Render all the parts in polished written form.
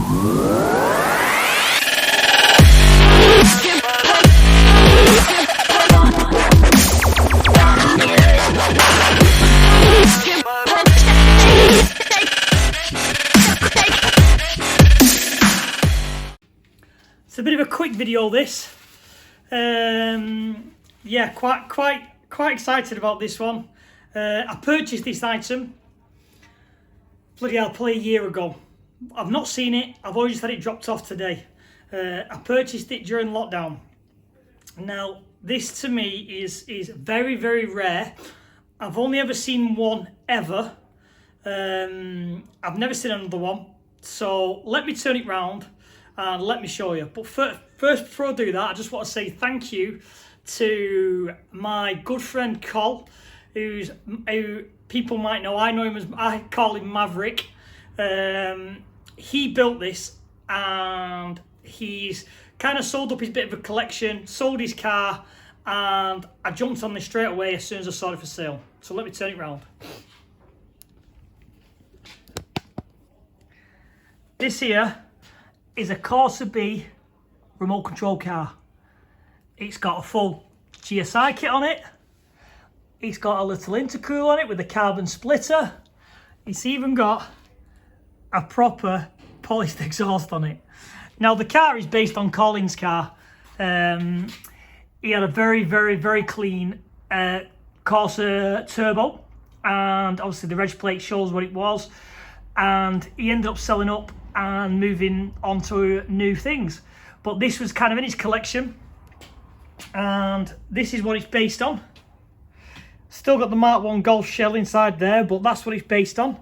It's a bit of a quick video, this. Yeah, quite excited about this one. I purchased this item, bloody hell, probably a year ago. I've not seen it. I've only just had it dropped off today. I purchased it during lockdown. Now, this to me is very, very rare. I've only ever seen one ever. I've never seen another one. So let me turn it round and let me show you. But first, before I do that, I just want to say thank you to my good friend Col, who people might know. I know him as, I call him Maverick. He built this, and he's kind of sold up his bit of a collection, sold his car, and I jumped on this straight away as soon as I saw it for sale. So let me turn it round. This here is a Corsa B remote control car. It's got a full GSI kit on it. It's got a little intercool on it with a carbon splitter. It's even got a proper polished exhaust on it. Now, the car is based on Colin's car. He had a very, very, very clean Corsa turbo, and obviously the reg plate shows what it was, and he ended up selling up and moving on to new things. But this was kind of in his collection, and this is what it's based on. Still got the Mark 1 Golf shell inside there, but that's what it's based on.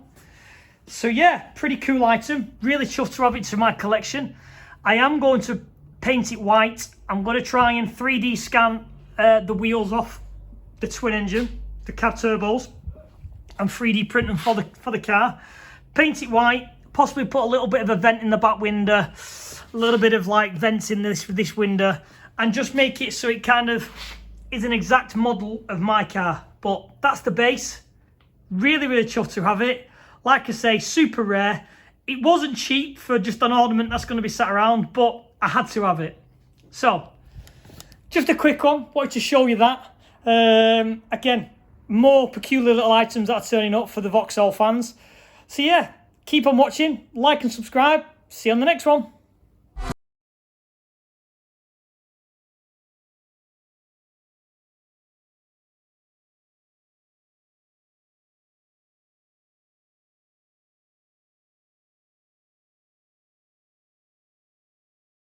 So yeah, pretty cool item. Really chuffed to have it to my collection. I am going to paint it white. I'm going to try and 3D scan the wheels off the twin engine, the cab turbos, and 3D print them for the car. Paint it white, possibly put a little bit of a vent in the back window, a little bit of like vents in this window, and just make it so it kind of is an exact model of my car. But that's the base. Really, really chuffed to have it. Like I say, super rare. It wasn't cheap for just an ornament that's going to be sat around, but I had to have it. So, just a quick one. Wanted to show you that. Again, more peculiar little items that are turning up for the Vauxhall fans. So yeah, keep on watching, like and subscribe. See you on the next one.